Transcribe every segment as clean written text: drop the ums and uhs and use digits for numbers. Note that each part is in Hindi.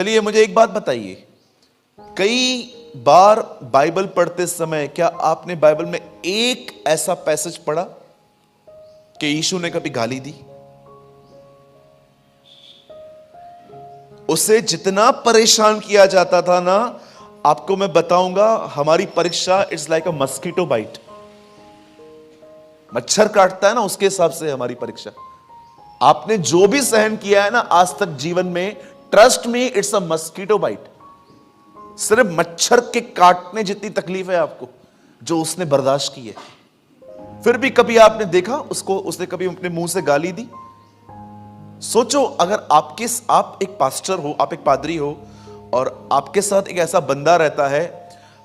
चलिए मुझे एक बात बताइए, कई बार बाइबल पढ़ते समय क्या आपने बाइबल में एक ऐसा पैसेज पढ़ा कि यीशु ने कभी गाली दी? उसे जितना परेशान किया जाता था ना, आपको मैं बताऊंगा, हमारी परीक्षा it's like a mosquito bite. मच्छर काटता है ना, उसके हिसाब से हमारी परीक्षा। आपने जो भी सहन किया है ना आज तक जीवन में, trust me it's a mosquito bite. सिर्फ मच्छर के काटने जितनी तकलीफ है आपको, जो उसने बर्दाश्त की है। फिर भी कभी आपने देखा उसको, उसने कभी अपने मुंह से गाली दी? सोचो, अगर आप एक पास्टर हो, आप एक पादरी हो, और आपके साथ एक ऐसा बंदा रहता है,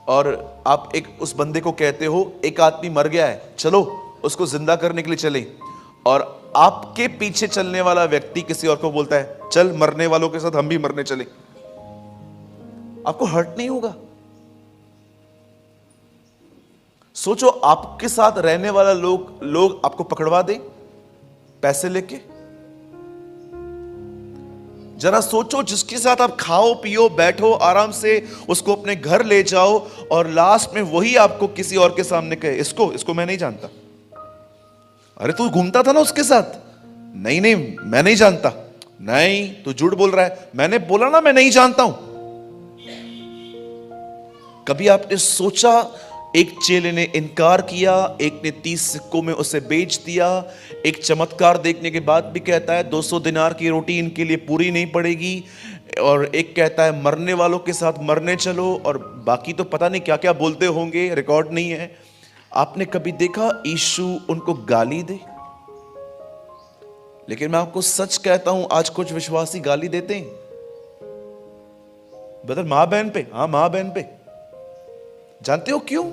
और आप एक उस बंदे को कहते हो एक आदमी मर गया है, चलो उसको जिंदा करने के लिए चले, और आपके पीछे चलने वाला व्यक्ति किसी और को बोलता है चल मरने वालों के साथ हम भी मरने चले, आपको हर्ट नहीं होगा? सोचो, आपके साथ रहने वाला लोग आपको पकड़वा दे पैसे लेके। जरा सोचो, जिसके साथ आप खाओ पियो बैठो आराम से, उसको अपने घर ले जाओ, और लास्ट में वही आपको किसी और के सामने कहे इसको मैं नहीं जानता। अरे तू घूमता था ना उसके साथ। नहीं नहीं मैं नहीं जानता। नहीं तू झूठ बोल रहा है, मैंने बोला ना मैं नहीं जानता हूं। कभी आपने सोचा, एक चेले ने इनकार किया, एक ने 30 सिक्कों में उसे बेच दिया, एक चमत्कार देखने के बाद भी कहता है 200 दिनार की रोटी इनके लिए पूरी नहीं पड़ेगी, और एक कहता है मरने वालों के साथ मरने चलो, और बाकी तो पता नहीं क्या क्या बोलते होंगे, रिकॉर्ड नहीं है। आपने कभी देखा यीशु उनको गाली दे? लेकिन मैं आपको सच कहता हूं, आज कुछ विश्वासी गाली देते हैं बदल मां बहन पे। हाँ, मां बहन पे। जानते हो क्यों?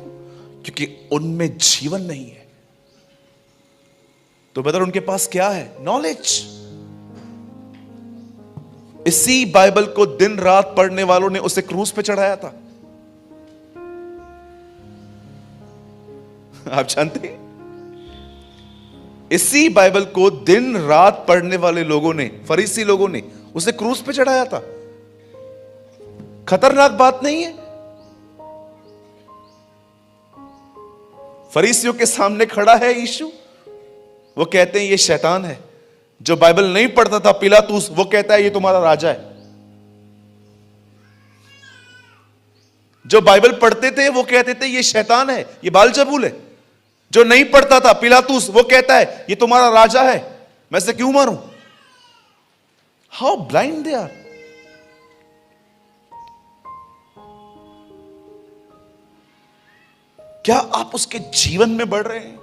क्योंकि उनमें जीवन नहीं है। तो ब्रदर उनके पास क्या है? नॉलेज। इसी बाइबल को दिन रात पढ़ने वालों ने उसे क्रूस पे चढ़ाया था। आप जानते हैं, इसी बाइबल को दिन रात पढ़ने वाले लोगों ने, फरीसी लोगों ने उसे क्रूस पे चढ़ाया था। खतरनाक बात नहीं है? फरीसियों के सामने खड़ा है यीशु, वो कहते हैं ये शैतान है। जो बाइबल नहीं पढ़ता था पिलातुस, वो कहता है ये तुम्हारा राजा है। जो बाइबल पढ़ते थे वो कहते थे ये शैतान है, ये बालजबूल है। जो नहीं पढ़ता था पिलातुस, वो कहता है ये तुम्हारा राजा है, मैं इसे क्यों मारूं? How blind they are. क्या आप उसके जीवन में बढ़ रहे हैं?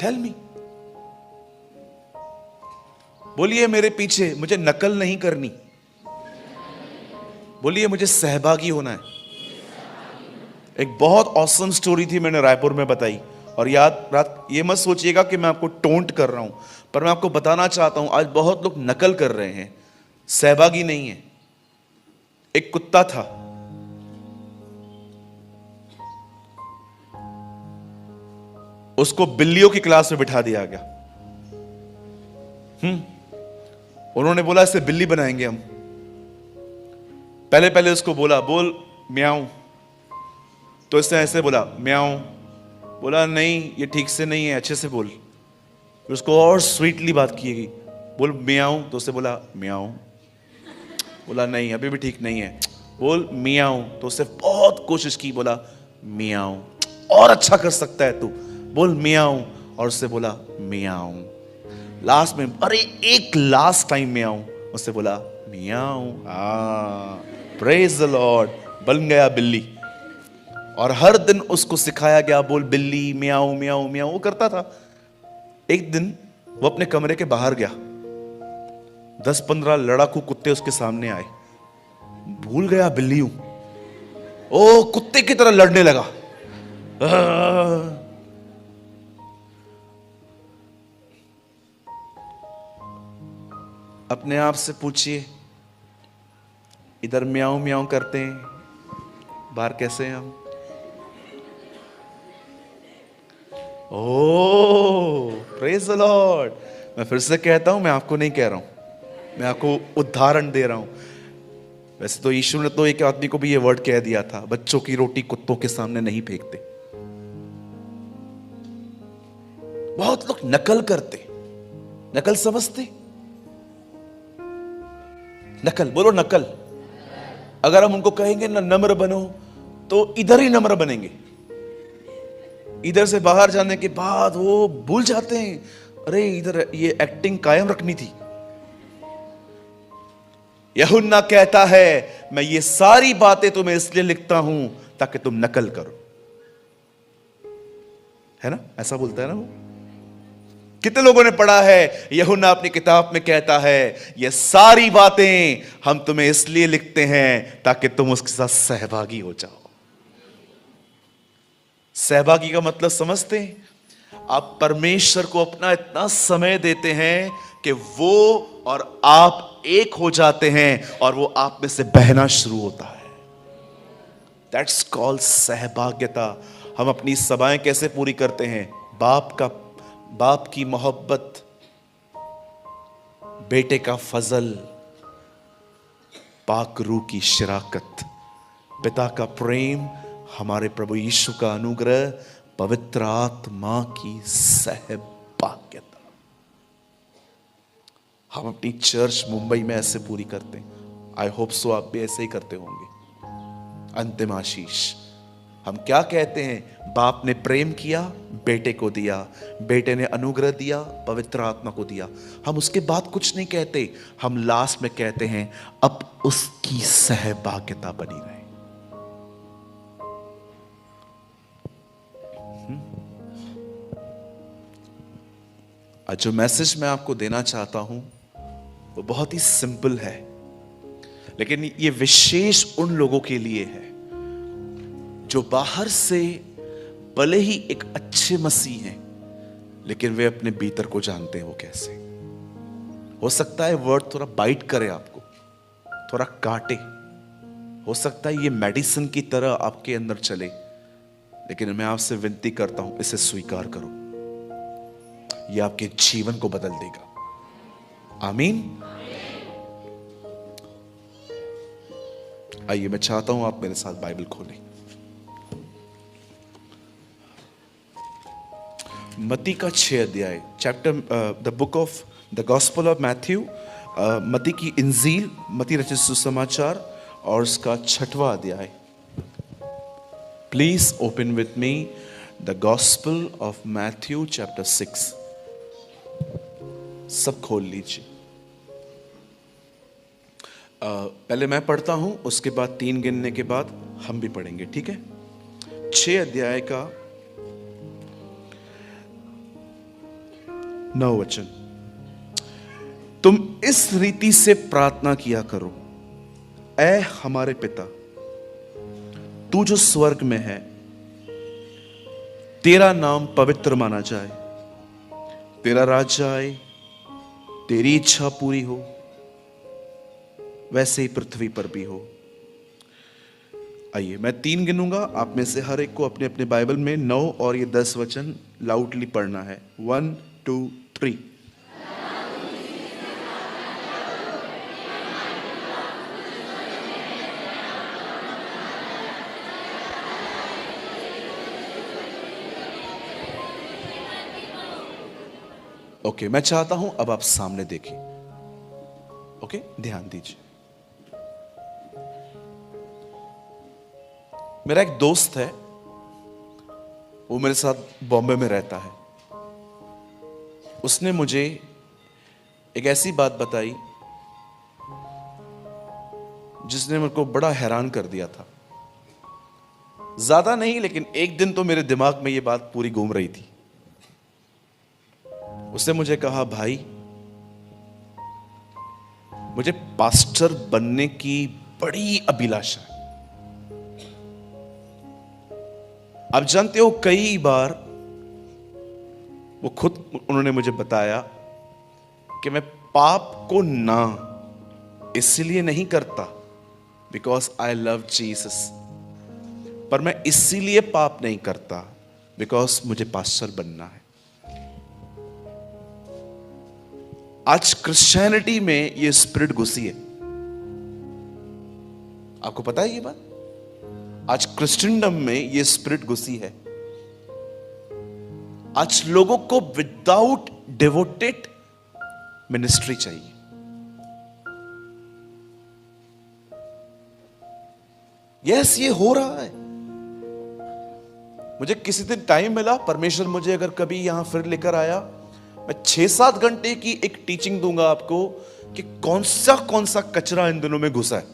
Tell me. बोलिए मेरे पीछे, मुझे नकल नहीं करनी। बोलिए मुझे सहभागी होना है। एक बहुत ऑसम स्टोरी थी, मैंने रायपुर में बताई, और ये मत सोचिएगा कि मैं आपको टोंट कर रहा हूं, पर मैं आपको बताना चाहता हूं, आज बहुत लोग नकल कर रहे हैं, सहभागी नहीं है। एक कुत्ता था, उसको बिल्लियों की क्लास में बिठा दिया गया। उन्होंने बोला इसे बिल्ली बनाएंगे हम। पहले उसको बोला बोल म्याऊं, तो इसने ऐसे बोला म्याऊं। बोला नहीं ये ठीक से नहीं है, अच्छे से बोल। फिर उसको और स्वीटली बात की गई, बोल म्याऊं, तो उसने बोला म्याऊं। बोला नहीं अभी भी ठीक नहीं है, बोल मियाऊं। तो उसने बहुत कोशिश की, बोला मियाऊं, और अच्छा कर सकता है तू, बोल मियाऊं। और उससे बोला मियाऊं। लास्ट में अरे एक लास्ट टाइम मियाऊं, उससे बोला मियाऊं। प्रेज द लॉर्ड, बन गया बिल्ली। और हर दिन उसको सिखाया गया बोल बिल्ली मियाऊं मियाऊं मियाऊं, वो करता था। एक दिन वो अपने कमरे के बाहर गया, 10-15 लड़ाकू कुत्ते उसके सामने आए। भूल गया बिल्ली हूं, ओ कुत्ते की तरह लड़ने लगा। अपने आप से पूछिए, इधर म्याऊं म्याऊं करते हैं, बाहर कैसे हैं हम? ओह प्रेज द लॉर्ड। मैं फिर से कहता हूं, मैं आपको नहीं कह रहा हूं, मैं आपको उदाहरण दे रहा हूं। वैसे तो यीशु ने तो एक आदमी को भी ये वर्ड कह दिया था, बच्चों की रोटी कुत्तों के सामने नहीं फेंकते। बहुत लोग नकल करते, नकल समझते, नकल बोलो नकल। अगर हम उनको कहेंगे ना नम्र बनो, तो इधर ही नम्र बनेंगे, इधर से बाहर जाने के बाद वो भूल जाते हैं, अरे इधर ये एक्टिंग कायम रखनी थी। यूहन्ना कहता है मैं ये सारी बातें तुम्हें इसलिए लिखता हूं ताकि तुम नकल करो, है ना? ऐसा बोलता है ना वो। कितने लोगों ने पढ़ा है, यूहन्ना अपनी किताब में कहता है ये सारी बातें हम तुम्हें इसलिए लिखते हैं ताकि तुम उसके साथ सहभागी हो जाओ। सहभागी का मतलब समझते हैं? आप परमेश्वर को अपना इतना समय देते हैं कि वो और आप एक हो जाते हैं और वो आप में से बहना शुरू होता है। दैट्स कॉल्ड सहभागिता। हम अपनी सभाएं कैसे पूरी करते हैं? बाप की मोहब्बत, बेटे का फजल, पाक रूह की शराकत, पिता का प्रेम, हमारे प्रभु यीशु का अनुग्रह, पवित्र आत्मा की सहभागिता। हम अपनी चर्च मुंबई में ऐसे पूरी करते हैं। आई होप सो आप भी ऐसे ही करते होंगे। अंतिम आशीष हम क्या कहते हैं? बाप ने प्रेम किया, बेटे को दिया, बेटे ने अनुग्रह दिया, पवित्र आत्मा को दिया। हम उसके बाद कुछ नहीं कहते, हम लास्ट में कहते हैं अब उसकी सहभागिता बनी रहे। आज जो मैसेज मैं आपको देना चाहता हूं वो बहुत ही सिंपल है, लेकिन ये विशेष उन लोगों के लिए है जो बाहर से भले ही एक अच्छे मसीह हैं, लेकिन वे अपने भीतर को जानते हैं वो कैसे। हो सकता है वर्ड थोड़ा बाइट करे आपको, थोड़ा काटे, हो सकता है ये मेडिसिन की तरह आपके अंदर चले, लेकिन मैं आपसे विनती करता हूं इसे स्वीकार करो। ये आपके जीवन को बदल देगा। आमीन। आइए, मैं चाहता हूं आप मेरे साथ बाइबल खोलें। मत्ती का 6 अध्याय, chapter the book of the gospel of Matthew, मत्ती की इंजील, मत्ती रचित सुसमाचार और उसका 6वां अध्याय। Please open with me the gospel of Matthew chapter 6। सब खोल लीजिए। पहले मैं पढ़ता हूं, उसके बाद 3 गिनने के बाद हम भी पढ़ेंगे, ठीक है? 6 अध्याय का 9 वचन। तुम इस रीति से प्रार्थना किया करो, ऐ हमारे पिता, तू जो स्वर्ग में है, तेरा नाम पवित्र माना जाए, तेरा राज्य आए, तेरी इच्छा पूरी हो, वैसे ही पृथ्वी पर भी हो। आइए, मैं 3 गिनूंगा, आप में से हर एक को अपने अपने बाइबल में 9 और ये 10 वचन लाउडली पढ़ना है। 1 2 3। ओके, मैं चाहता हूं अब आप सामने देखें। ओके, ध्यान दीजिए। मेरा एक दोस्त है, वो मेरे साथ बॉम्बे में रहता है। उसने मुझे एक ऐसी बात बताई जिसने मेरे को बड़ा हैरान कर दिया था। ज्यादा नहीं, लेकिन एक दिन तो मेरे दिमाग में ये बात पूरी घूम रही थी। उसने मुझे कहा, भाई मुझे पास्टर बनने की बड़ी अभिलाषा है। आप जानते हो, कई बार वो खुद उन्होंने मुझे बताया कि मैं पाप को ना इसलिए नहीं करता बिकॉज आई लव जीसस, पर मैं इसीलिए पाप नहीं करता बिकॉज मुझे पास्टर बनना है। आज क्रिश्चियनिटी में ये स्पिरिट घुसी है। आपको पता है ये बात? आज क्रिश्चियनडम में ये स्पिरिट घुसी है। आज लोगों को विदाउट डिवोटेड मिनिस्ट्री चाहिए। यस, ये हो रहा है। मुझे किसी दिन टाइम मिला, परमेश्वर मुझे अगर कभी यहां फिर लेकर आया, मैं 6-7 घंटे की एक टीचिंग दूंगा आपको कि कौन सा कचरा इन दिनों में घुसा है।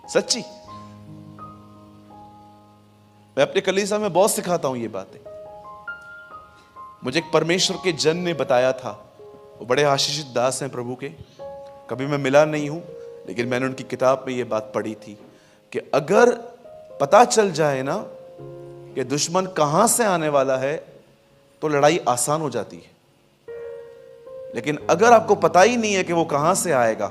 सच्ची, मैं अपने कलीसिया में बहुत सिखाता हूं ये बातें। मुझे एक परमेश्वर के जन ने बताया था, वो बड़े आशीषित दास हैं प्रभु के, कभी मैं मिला नहीं हूं, लेकिन मैंने उनकी किताब में ये बात पढ़ी थी कि अगर पता चल जाए ना कि दुश्मन कहां से आने वाला है तो लड़ाई आसान हो जाती है। लेकिन अगर आपको पता ही नहीं है कि वो कहां से आएगा,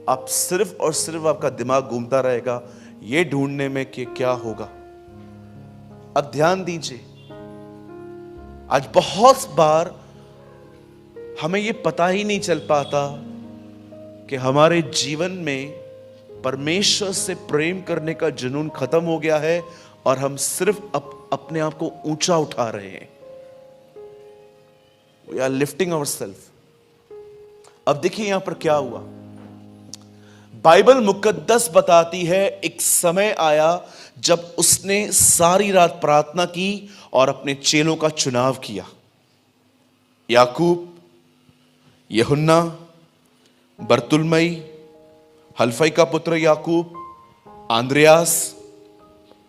आप सिर्फ और सिर्फ आपका दिमाग घूमता रहेगा ये ढूंढने में कि क्या होगा। अब ध्यान दीजिए, आज बहुत बार हमें ये पता ही नहीं चल पाता कि हमारे जीवन में परमेश्वर से प्रेम करने का जुनून खत्म हो गया है और हम सिर्फ अपने आप को ऊंचा उठा रहे हैं। We are lifting ourselves. अब देखिए यहां पर क्या हुआ। बाइबल मुकद्दस बताती है एक समय आया जब उसने सारी रात प्रार्थना की और अपने चेलों का चुनाव किया। याकूब, यूहन्ना, बरतुलमई, हल्फई का पुत्र याकूब, आंद्रियास,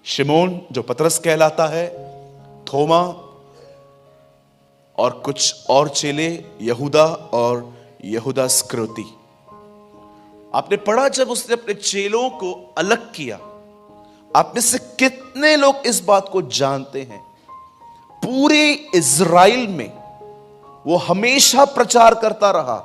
शिमोन जो पतरस कहलाता है, थोमा और कुछ और चेले, यहूदा और यहूदा स्क्रोती। आपने पढ़ा जब उसने अपने चेलों को अलग किया। आप में से कितने लोग इस बात को जानते हैं? पूरे इज़राइल में वो हमेशा प्रचार करता रहा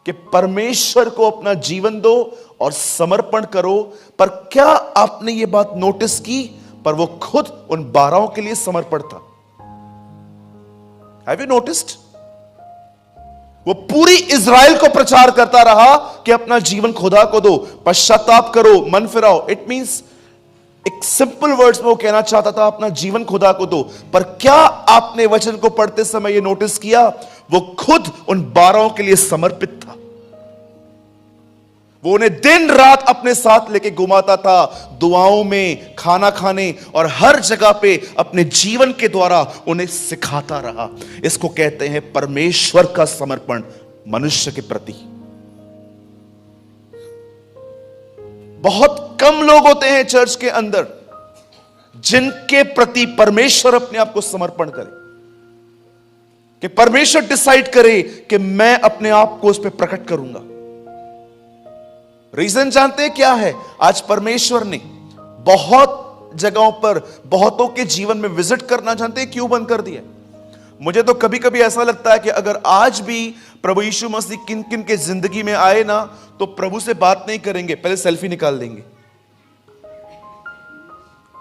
कि परमेश्वर को अपना जीवन दो और समर्पण करो। पर क्या आपने ये बात नोटिस की? पर वो खुद उन 12 के लिए समर्पण था। Have you noticed? वो पूरी इज़राइल को प्रचार करता रहा कि अपना जीवन खुदा को दो, पश्चाताप करो, मन फिराओ। इट मींस एक सिंपल वर्ड्स में वो कहना चाहता था अपना जीवन खुदा को दो। पर क्या आपने वचन को पढ़ते समय ये नोटिस किया? वो खुद उन 12 के लिए समर्पित था। वो उन्हें दिन रात अपने साथ लेके घुमाता था, दुआओं में, खाना खाने और हर जगह पे अपने जीवन के द्वारा उन्हें सिखाता रहा। इसको कहते हैं परमेश्वर का समर्पण मनुष्य के प्रति। बहुत कम लोग होते हैं चर्च के अंदर जिनके प्रति परमेश्वर अपने आप को समर्पण करे, कि परमेश्वर डिसाइड करे कि मैं अपने आप को उस पर प्रकट करूंगा। रीजन जानते हैं क्या है? आज परमेश्वर ने बहुत जगहों पर बहुतों के जीवन में विजिट करना जानते हैं क्यों बंद कर दिया? मुझे तो कभी कभी ऐसा लगता है कि अगर आज भी प्रभु यीशु मसीह किन किन के जिंदगी में आए ना, तो प्रभु से बात नहीं करेंगे, पहले सेल्फी निकाल देंगे।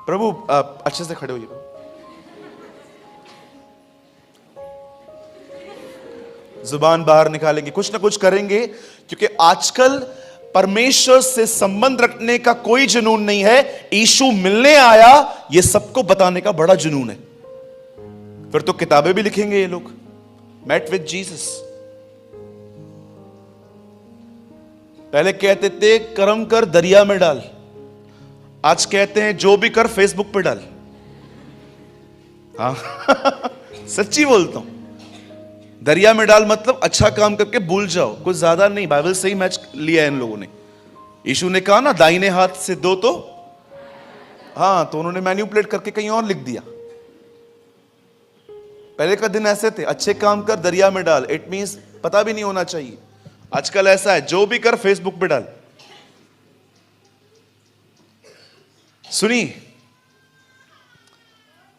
प्रभु आप अच्छे से खड़े होइए, जुबान बाहर निकालेंगे, कुछ ना कुछ करेंगे, क्योंकि आजकल परमेश्वर से संबंध रखने का कोई जुनून नहीं है। यीशु मिलने आया, यह सबको बताने का बड़ा जुनून है। फिर तो किताबें भी लिखेंगे ये लोग, मेट विद जीसस। पहले कहते थे कर्म कर दरिया में डाल, आज कहते हैं जो भी कर फेसबुक पे डाल। हाँ सच्ची बोलता हूं, दरिया में डाल मतलब अच्छा काम करके भूल जाओ, कुछ ज्यादा नहीं। बाइबल से ही मैच लिया है इन लोगों ने। यीशु ने कहा ना दाहिने हाथ से दो तो, हाँ, तो उन्होंने मैन्युपुलेट करके कहीं और लिख दिया। पहले का दिन ऐसे थे, अच्छे काम कर दरिया में डाल, इट मींस पता भी नहीं होना चाहिए। आजकल ऐसा है, जो भी कर फेसबुक पे डाल। सुनिए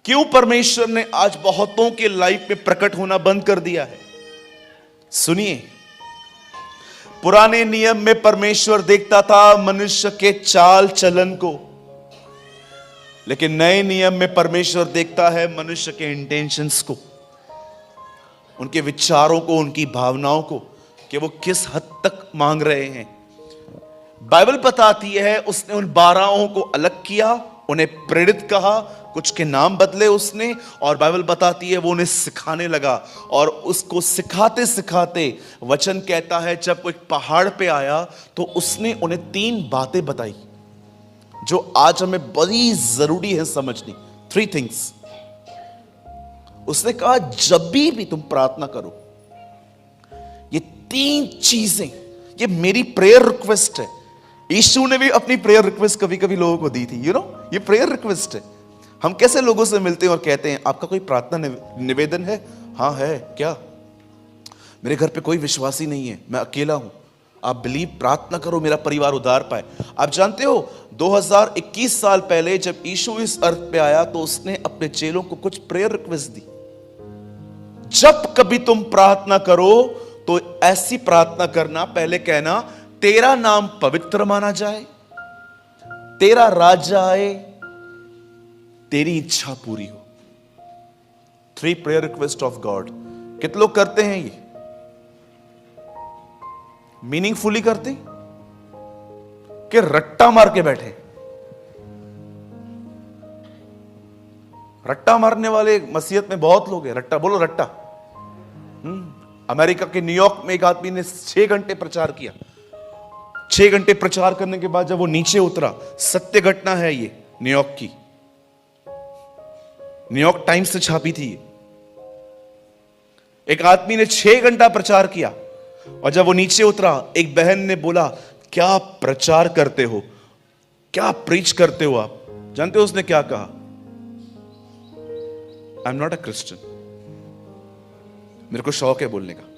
क्यों परमेश्वर ने आज बहुतों के लाइफ में प्रकट होना बंद कर दिया है। सुनिए, पुराने नियम में परमेश्वर देखता था मनुष्य के चाल चलन को, लेकिन नए नियम में परमेश्वर देखता है मनुष्य के इंटेंशंस को। उनके विचारों को, उनकी भावनाओं को, कि वो किस हद तक मांग रहे हैं। बाइबल बताती है उसने उन 12 को अलग किया, उन्हें प्रेरित कहा, कुछ के नाम बदले उसने, और बाइबल बताती है वो उन्हें सिखाने लगा। और उसको सिखाते सिखाते वचन कहता है जब वो एक पहाड़ पे आया तो उसने उन्हें 3 बातें बताई जो आज हमें बड़ी जरूरी है समझनी। 3 थिंग्स उसने कहा, जब भी तुम प्रार्थना करो, ये 3 चीजें, ये मेरी प्रेयर रिक्वेस्ट है। यीशु ने भी अपनी प्रेयर रिक्वेस्ट कभी कभी लोगों को दी थी, ये प्रेयर रिक्वेस्ट है। हम कैसे लोगों से मिलते हैं और कहते हैं आपका कोई प्रार्थना निवेदन है? हाँ है। क्या? मेरे घर पे कोई विश्वासी नहीं है, मैं अकेला हूं, आप बिलीव, प्रार्थना करो मेरा परिवार उद्धार पाए। आप जानते हो 2021 साल पहले जब यीशु इस अर्थ पे आया तो उसने अपने चेलों को कुछ प्रेयर रिक्वेस्ट दी। जब कभी तुम प्रार्थना करो तो ऐसी प्रार्थना करना, पहले कहना तेरा नाम पवित्र माना जाए, तेरा राज्य आए, तेरी इच्छा पूरी हो। 3 प्रेयर रिक्वेस्ट ऑफ गॉड। कितने लोग करते हैं ये? मीनिंगफुली करते कि रट्टा मार के बैठे? रट्टा मारने वाले मसीहत में बहुत लोग हैं। रट्टा बोलो, रट्टा। अमेरिका के न्यूयॉर्क में एक आदमी ने 6 घंटे प्रचार किया। 6 घंटे प्रचार करने के बाद जब वो नीचे उतरा, सत्य घटना है ये, न्यूयॉर्क की, न्यूयॉर्क टाइम्स से छापी थी। एक आदमी ने 6 घंटा प्रचार किया और जब वो नीचे उतरा, एक बहन ने बोला, क्या प्रचार करते हो, क्या प्रीच करते हो आप? जानते हो उसने क्या कहा? I am not a Christian, मेरे को शौक है बोलने का।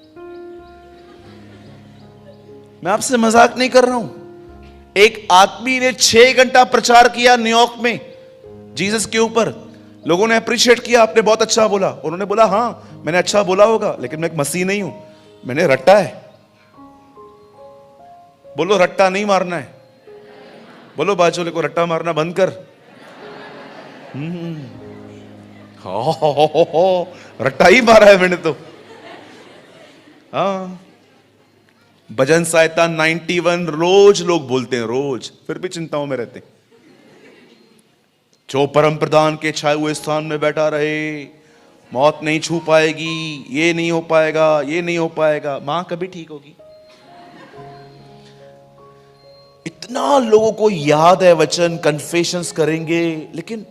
मैं आपसे मजाक नहीं कर रहा हूं। एक आदमी ने 6 घंटा प्रचार किया न्यूयॉर्क में जीसस के ऊपर। लोगों ने अप्रिशिएट किया, आपने बहुत अच्छा बोला। उन्होंने बोला हाँ मैंने अच्छा बोला होगा, लेकिन मैं एक मसीह नहीं हूं, मैंने रट्टा है। बोलो रट्टा नहीं मारना है। बोलो बाजू को, रट्टा मारना बंद कर। रट्टा ही मारा है मैंने तो। हाँ, भजन संहिता 91 रोज लोग बोलते हैं, रोज, फिर भी चिंताओं में रहते हैं। जो परम प्रधान के छाए हुए स्थान में बैठा रहे, मौत नहीं छू पाएगी, ये नहीं हो पाएगा, ये नहीं हो पाएगा, मां कभी ठीक होगी। इतना लोगों को याद है वचन, कन्फेशंस करेंगे, लेकिन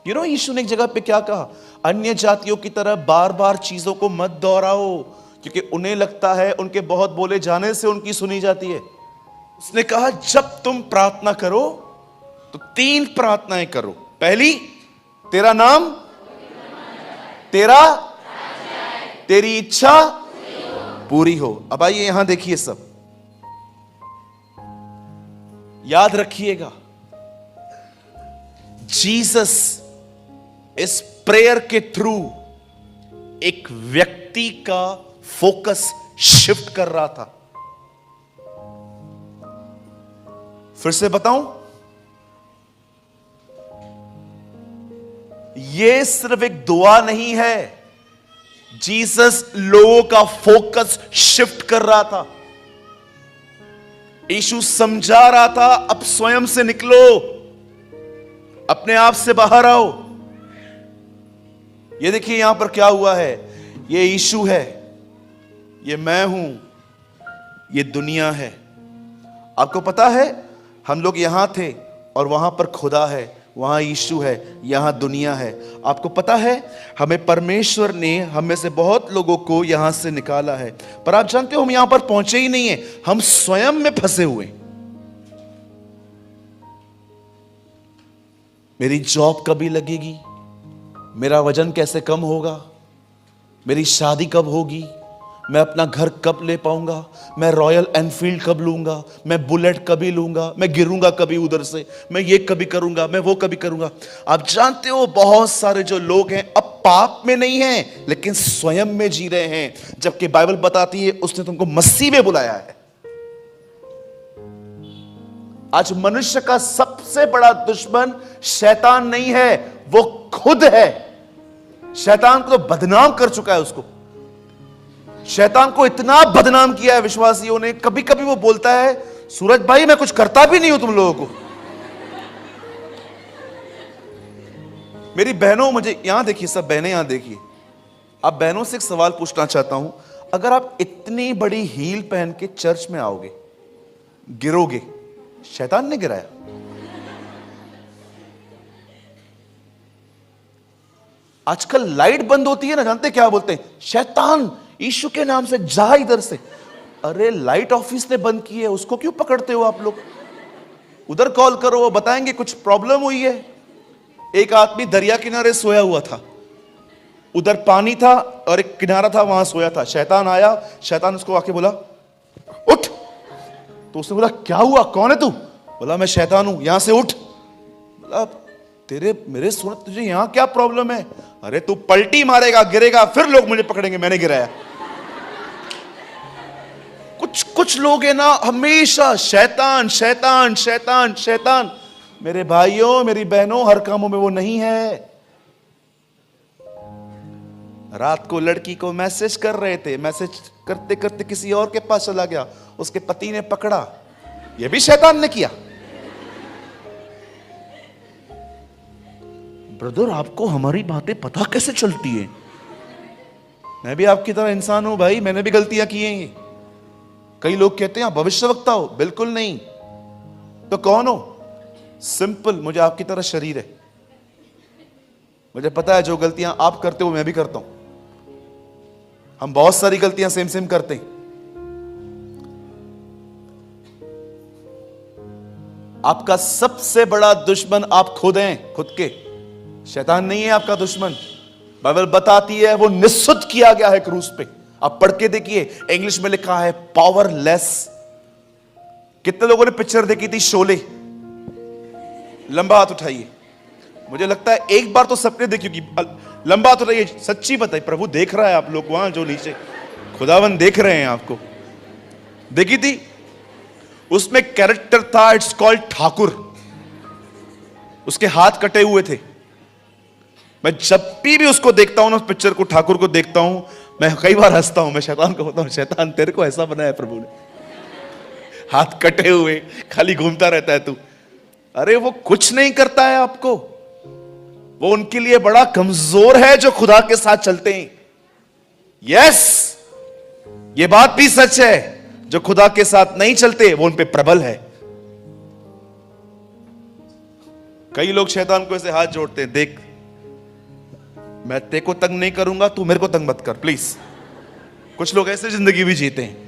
यीशु ने एक जगह पे क्या कहा? अन्य जातियों की तरह बार बार चीजों को मत दोहराओ, क्योंकि उन्हें लगता है उनके बहुत बोले जाने से उनकी सुनी जाती है। उसने कहा जब तुम प्रार्थना करो तो 3 प्रार्थनाएं करो। पहली, तेरा नाम, तेरा, तेरी इच्छा पूरी हो। अब आइए यहां देखिए, सब याद रखिएगा, जीसस इस प्रेयर के थ्रू एक व्यक्ति का फोकस शिफ्ट कर रहा था। फिर से बताऊं, ये सिर्फ एक दुआ नहीं है, जीसस लोगों का फोकस शिफ्ट कर रहा था। यीशु समझा रहा था अब स्वयं से निकलो, अपने आप से बाहर आओ। ये देखिए यहां पर क्या हुआ है, ये यीशु है, ये मैं हूं, ये दुनिया है। आपको पता है हम लोग यहां थे और वहां पर खुदा है, वहां यीशु है, यहां दुनिया है। आपको पता है हमें परमेश्वर ने हम में से बहुत लोगों को यहां से निकाला है, पर आप जानते हो हम यहां पर पहुंचे ही नहीं है, हम स्वयं में फंसे हुए। मेरी जॉब कभी लगेगी, मेरा वजन कैसे कम होगा, मेरी शादी कब होगी, मैं अपना घर कब ले पाऊंगा, मैं रॉयल एनफील्ड कब लूंगा, मैं बुलेट कभी लूंगा, मैं गिरूंगा कभी उधर से, मैं ये कभी करूंगा, मैं वो कभी करूंगा। आप जानते हो बहुत सारे जो लोग हैं अब पाप में नहीं हैं, लेकिन स्वयं में जी रहे हैं, जबकि बाइबल बताती है उसने तुमको मसीह में बुलाया है। आज मनुष्य का सबसे बड़ा दुश्मन शैतान नहीं है, वो खुद है। शैतान को तो बदनाम कर चुका है उसको। शैतान को इतना बदनाम किया है विश्वासियों ने। कभी कभी वो बोलता है, सूरज भाई मैं कुछ करता भी नहीं हूं तुम लोगों को। मेरी बहनों, मुझे यहां देखिए, सब बहनें यहां देखिए, आप बहनों से एक सवाल पूछना चाहता हूं। अगर आप इतनी बड़ी हील पहन के चर्च में आओगे, गिरोगे, शैतान ने गिराया? आजकल लाइट बंद होती है ना, जानते क्या बोलते हैं? शैतान यीशु के नाम से जा इधर से। अरे लाइट ऑफिस ने बंद की है, उसको क्यों पकड़ते हो आप लोग? उधर कॉल करो, वो बताएंगे कुछ प्रॉब्लम हुई है। एक आदमी दरिया किनारे सोया हुआ था, उधर पानी था और एक किनारा था, वहां सोया था। शैतान आया, शैतान उसको आके बोला उठ। तो उसने बोला क्या हुआ, कौन है तू? बोला मैं शैतान हूं, यहां से उठ। बोला तेरे मेरे सुन, तुझे यहां क्या प्रॉब्लम है? अरे तू पलटी मारेगा, गिरेगा, फिर लोग मुझे पकड़ेंगे, मैंने गिराया। कुछ लोग है ना, हमेशा शैतान शैतान शैतान शैतान। मेरे भाइयों, मेरी बहनों, हर कामों में वो नहीं है। रात को लड़की को मैसेज कर रहे थे, मैसेज करते करते किसी और के पास चला गया, उसके पति ने पकड़ा, ये भी शैतान ने किया। ब्रदर आपको हमारी बातें पता कैसे चलती है? मैं भी आपकी तरह इंसान हूं भाई, मैंने भी गलतियां की हैं। कई लोग कहते हैं आप भविष्यवक्ता हो, बिल्कुल नहीं। तो कौन हो? सिंपल, मुझे आपकी तरह शरीर है। मुझे पता है जो गलतियां आप करते हो मैं भी करता हूं। हम बहुत सारी गलतियां सेम सेम करते हैं। आपका सबसे बड़ा दुश्मन आप खुद हैं, खुद के। शैतान नहीं है आपका दुश्मन। बाइबल बताती है वो निस्सुत किया गया है क्रूस पे। आप पढ़ के देखिए, इंग्लिश में लिखा है पावरलेस। कितने लोगों ने पिक्चर देखी थी शोले? लंबा हाथ उठाइए। मुझे लगता है एक बार तो सबने देखी होगी। लंबा हाथ उठाइए, सच्ची बताइए। प्रभु देख रहा है आप लोग वहां जो नीचे, खुदावन देख रहे हैं आपको। देखी थी? उसमें कैरेक्टर था, इट्स कॉल्ड ठाकुर। उसके हाथ कटे हुए थे। मैं जब भी उसको देखता हूं ना, उस पिक्चर को, ठाकुर को देखता हूं, मैं कई बार हंसता हूं। मैं शैतान को बोलता हूं, शैतान तेरे को ऐसा बनाया प्रभु ने, हाथ कटे हुए, खाली घूमता रहता है तू। अरे वो कुछ नहीं करता है आपको। वो उनके लिए बड़ा कमजोर है जो खुदा के साथ चलते हैं। यस, ये बात भी सच है, जो खुदा के साथ नहीं चलते वो उन पे प्रबल है। कई लोग शैतान को ऐसे हाथ जोड़ते हैं, देख मैं तेरे को तंग नहीं करूंगा, तू मेरे को तंग मत कर प्लीज। कुछ लोग ऐसे जिंदगी भी जीते हैं।